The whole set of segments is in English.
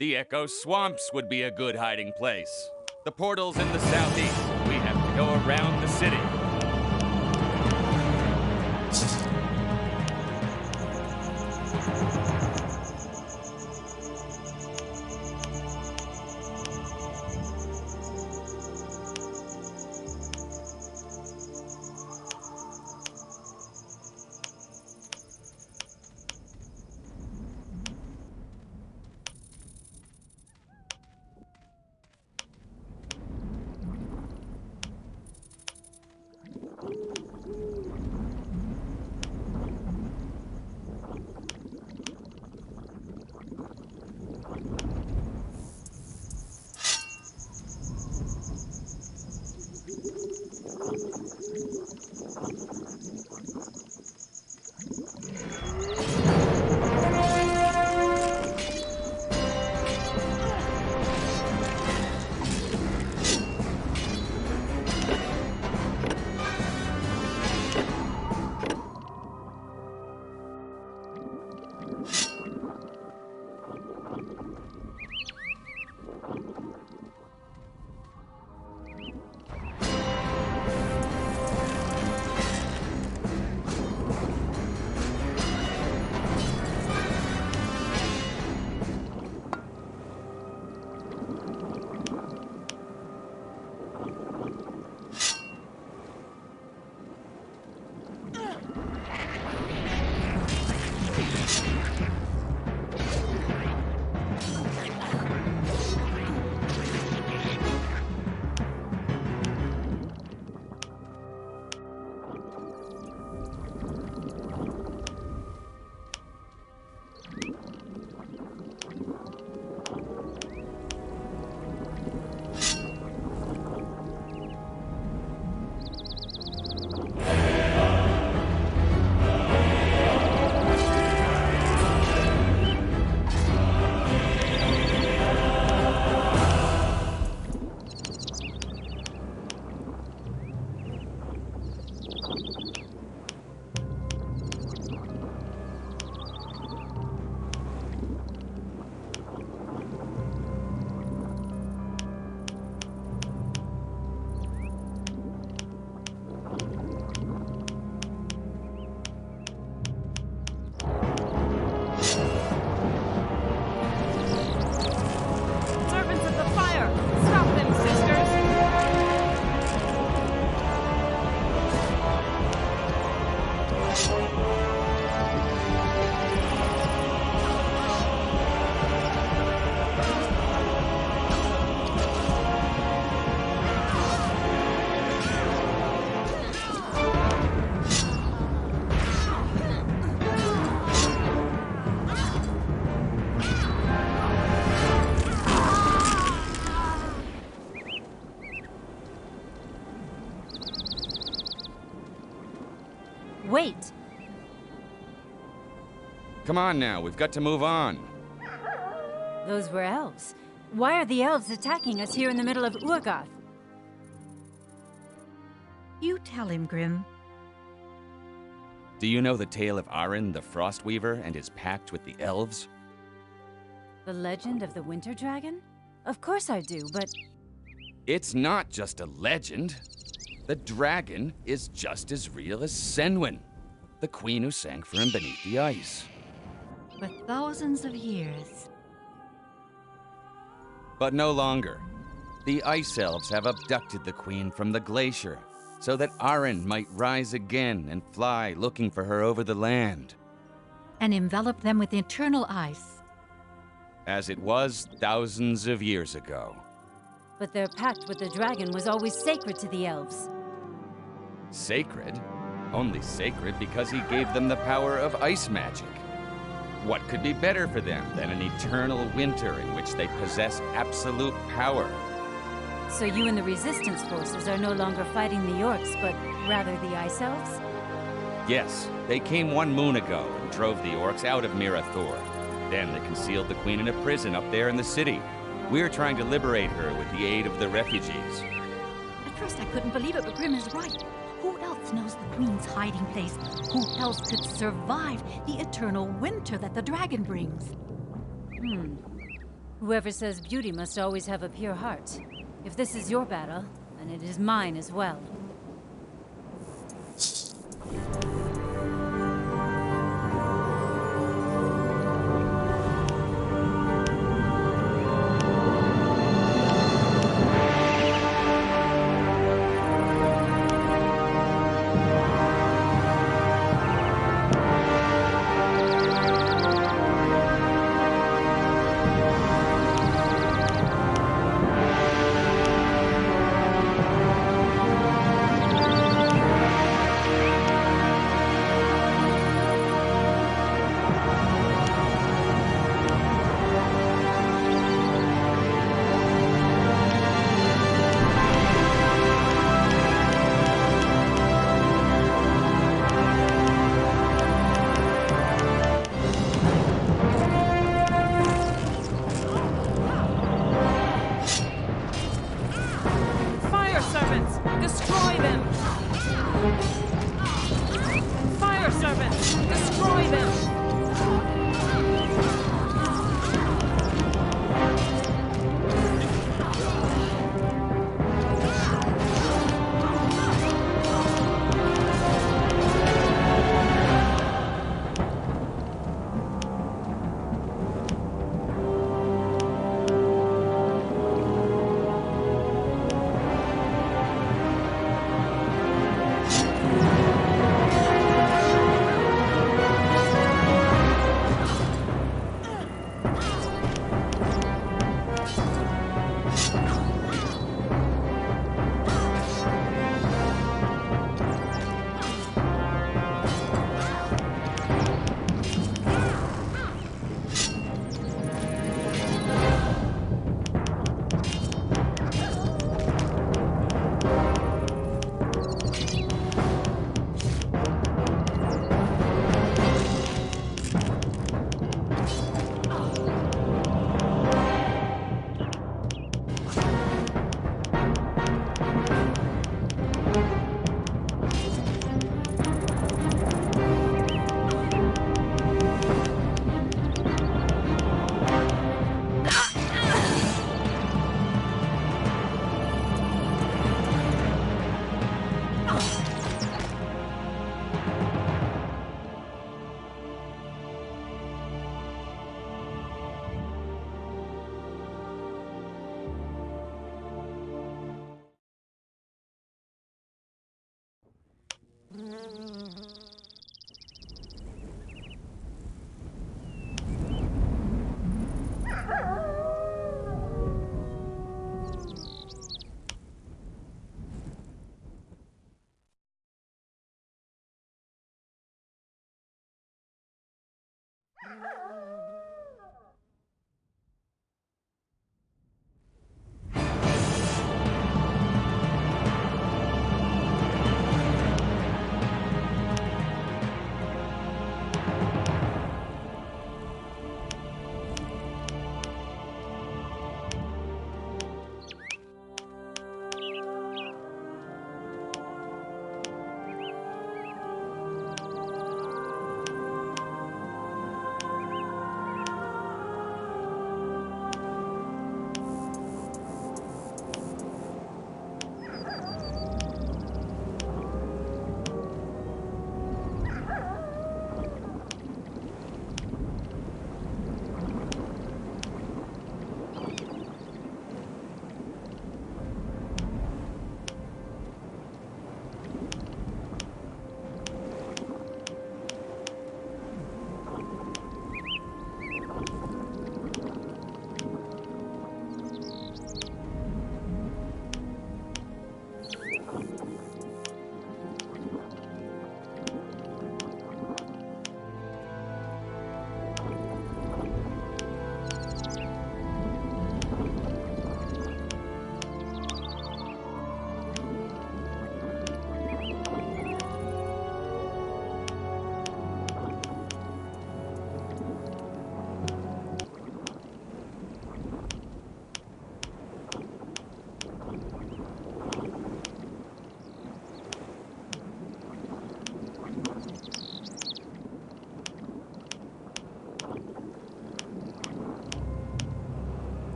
The Echo Swamps would be a good hiding place. The portal's in the southeast. We have to go around the city. Wait! Come on now, we've got to move on. Those were elves. Why are the elves attacking us here in the middle of Urgoth? You tell him, Grim. Do you know the tale of Arin the Frostweaver and his pact with the elves? The legend of the Winter Dragon? Of course I do, but... It's not just a legend. The dragon is just as real as Senwyn, the queen who sang for him beneath the ice. For thousands of years. But no longer. The Ice Elves have abducted the queen from the glacier, so that Arin might rise again and fly looking for her over the land. And envelop them with eternal ice. As it was thousands of years ago. But their pact with the dragon was always sacred to the elves. Sacred? Only sacred because he gave them the power of ice magic. What could be better for them than an eternal winter in which they possess absolute power? So you and the Resistance forces are no longer fighting the Orcs, but rather the Ice Elves? Yes, they came 1 moon ago and drove the Orcs out of Mirraw Thur. Then they concealed the queen in a prison up there in the city. We're trying to liberate her with the aid of the refugees. At first I couldn't believe it, but Grim is right. Who else knows the Queen's hiding place? Who else could survive the eternal winter that the dragon brings? Whoever says beauty must always have a pure heart. If this is your battle, then it is mine as well.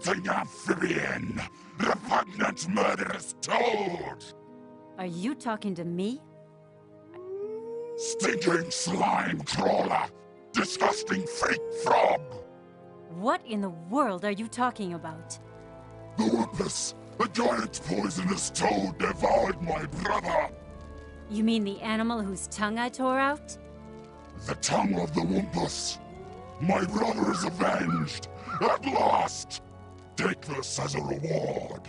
Revolting amphibian! Repugnant murderous toad! Are you talking to me? Stinking slime crawler! Disgusting freak frog! What in the world are you talking about? The Wumpus! A giant poisonous toad devoured my brother! You mean the animal whose tongue I tore out? The tongue of the Wumpus! My brother is avenged! At last! Take this as a reward!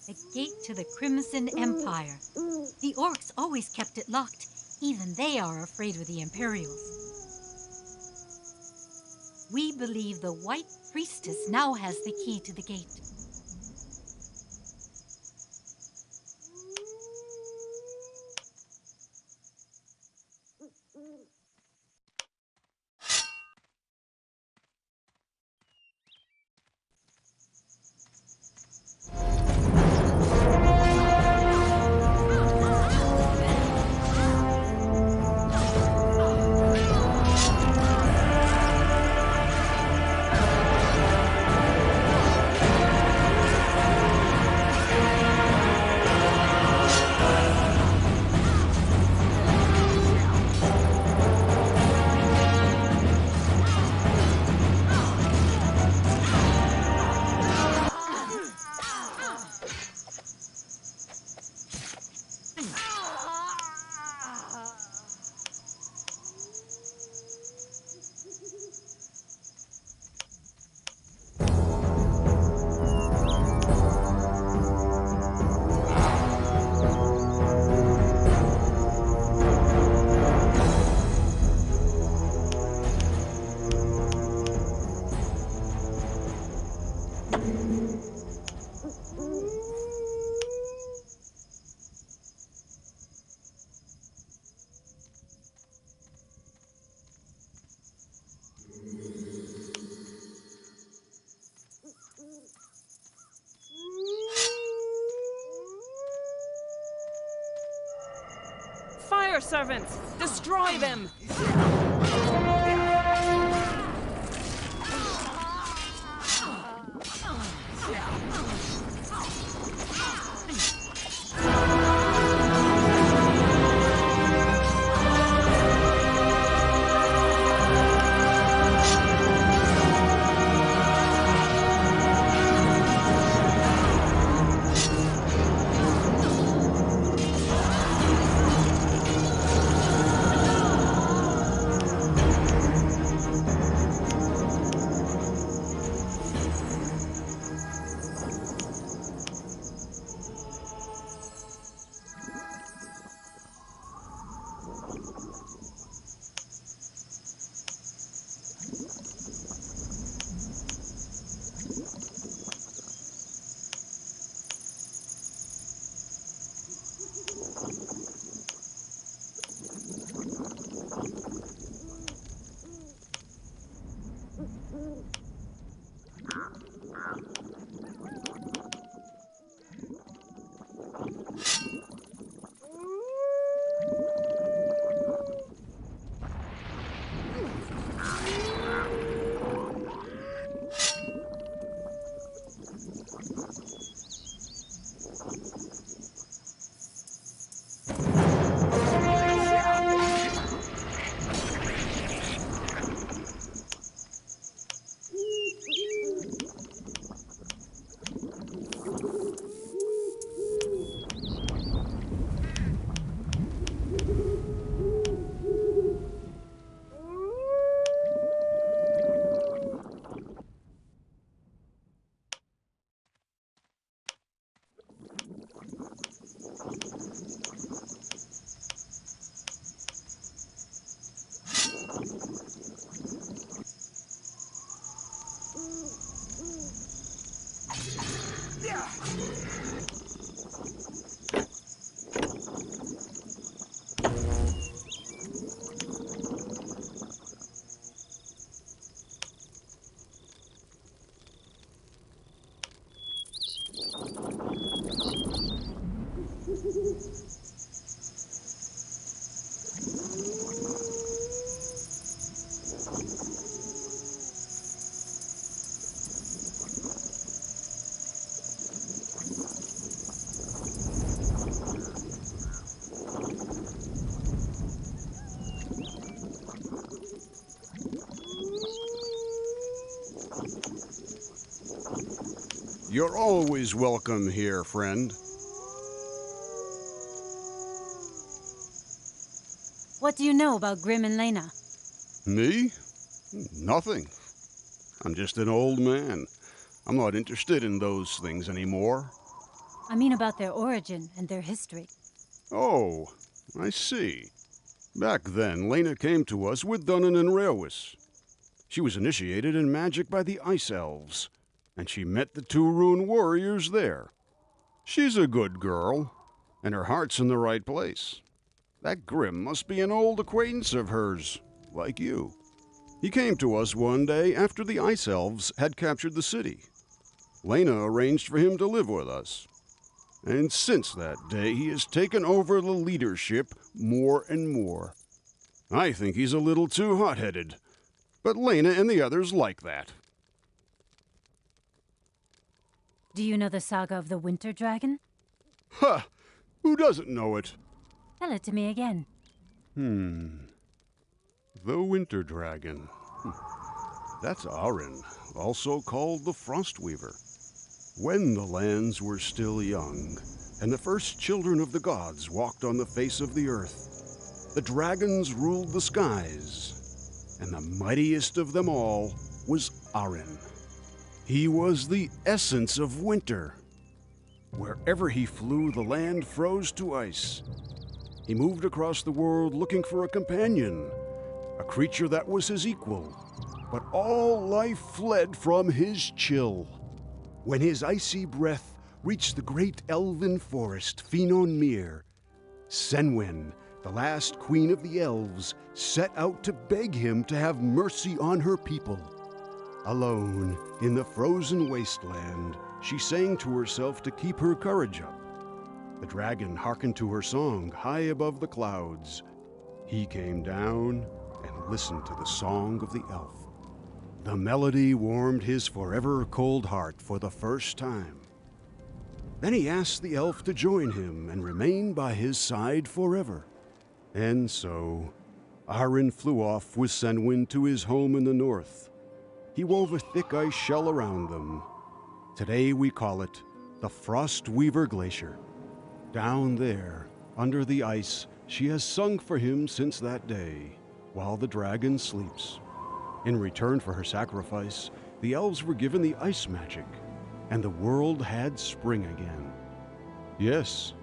The gate to the Crimson Empire. The orcs always kept it locked. Even they are afraid of the Imperials. We believe the White Priestess now has the key to the gate. Thur servants! Destroy them! You're always welcome here, friend. What do you know about Grim and Lena? Me? Nothing. I'm just an old man. I'm not interested in those things anymore. I mean about their origin and their history. Oh, I see. Back then, Lena came to us with Dunnan and Rewis. She was initiated in magic by the Ice Elves, and she met the two Rune warriors there. She's a good girl, and her heart's in the right place. That Grim must be an old acquaintance of hers, like you. He came to us one day after the Ice Elves had captured the city. Lena arranged for him to live with us. And since that day, he has taken over the leadership more and more. I think he's a little too hot-headed, but Lena and the others like that. Do you know the saga of the Winter Dragon? Ha! Who doesn't know it? Tell it to me again. The Winter Dragon. That's Arin, also called the Frostweaver. When the lands were still young, and the first children of the gods walked on the face of the earth, the dragons ruled the skies, and the mightiest of them all was Arin. He was the essence of winter. Wherever he flew, the land froze to ice. He moved across the world looking for a companion, a creature that was his equal, but all life fled from his chill. When his icy breath reached the great elven forest, Finon Mir, Senwen, the last queen of the elves, set out to beg him to have mercy on her people. Alone, in the frozen wasteland, she sang to herself to keep her courage up. The dragon hearkened to her song high above the clouds. He came down and listened to the song of the elf. The melody warmed his forever cold heart for the first time. Then he asked the elf to join him and remain by his side forever. And so, Arin flew off with Senwin to his home in the north. He wove a thick ice shell around them. Today we call it the Frost Weaver Glacier. Down there, under the ice, she has sung for him since that day, while the dragon sleeps. In return for her sacrifice, the elves were given the ice magic, and the world had spring again. Yes,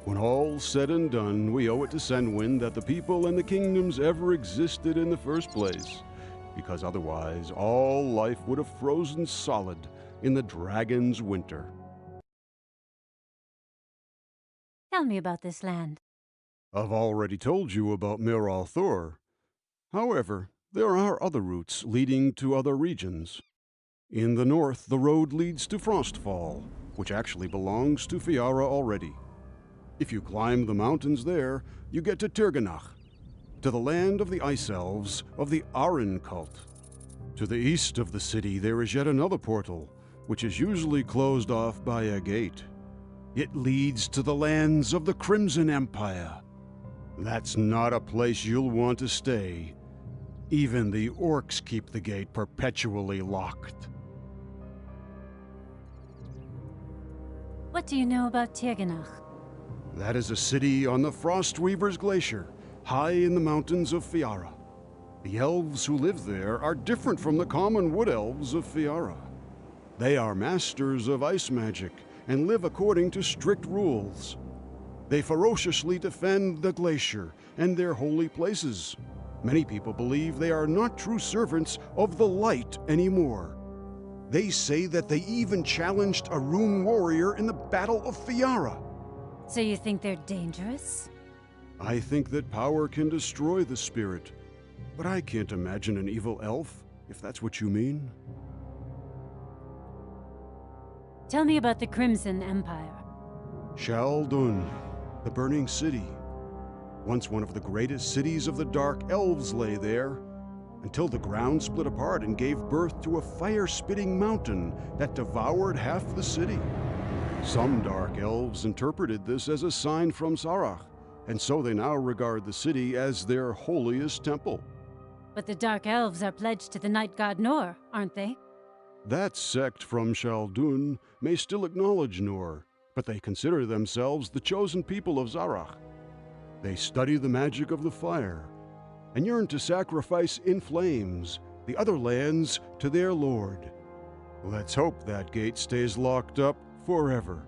when all's said and done, we owe it to Senwin that the people and the kingdoms ever existed in the first place, because otherwise all life would have frozen solid in the dragon's winter. Tell me about this land. I've already told you about Mirraw Thur. However, there are other routes leading to other regions. In the north, the road leads to Frostfall, which actually belongs to Fiara already. If you climb the mountains there, you get to Tirganach, to the land of the Ice Elves of the Arin cult. To the east of the city, there is yet another portal, which is usually closed off by a gate. It leads to the lands of the Crimson Empire. That's not a place you'll want to stay. Even the orcs keep the gate perpetually locked. What do you know about Tirganach? That is a city on the Frostweaver's Glacier, high in the mountains of Fiara. The elves who live there are different from the common wood elves of Fiara. They are masters of ice magic and live according to strict rules. They ferociously defend the glacier and their holy places. Many people believe they are not true servants of the light anymore. They say that they even challenged a rune warrior in the Battle of Fiara. So you think they're dangerous? I think that power can destroy the spirit, but I can't imagine an evil elf, if that's what you mean. Tell me about the Crimson Empire. Shaldun, the Burning City. Once one of the greatest cities of the Dark Elves lay there, until the ground split apart and gave birth to a fire-spitting mountain that devoured half the city. Some Dark Elves interpreted this as a sign from Sarach, and so they now regard the city as their holiest temple. But the Dark Elves are pledged to the Night God Nor, aren't they? That sect from Shaldun may still acknowledge Nor, but they consider themselves the chosen people of Zarach. They study the magic of the fire, and yearn to sacrifice in flames the other lands to their lord. Let's hope that gate stays locked up forever.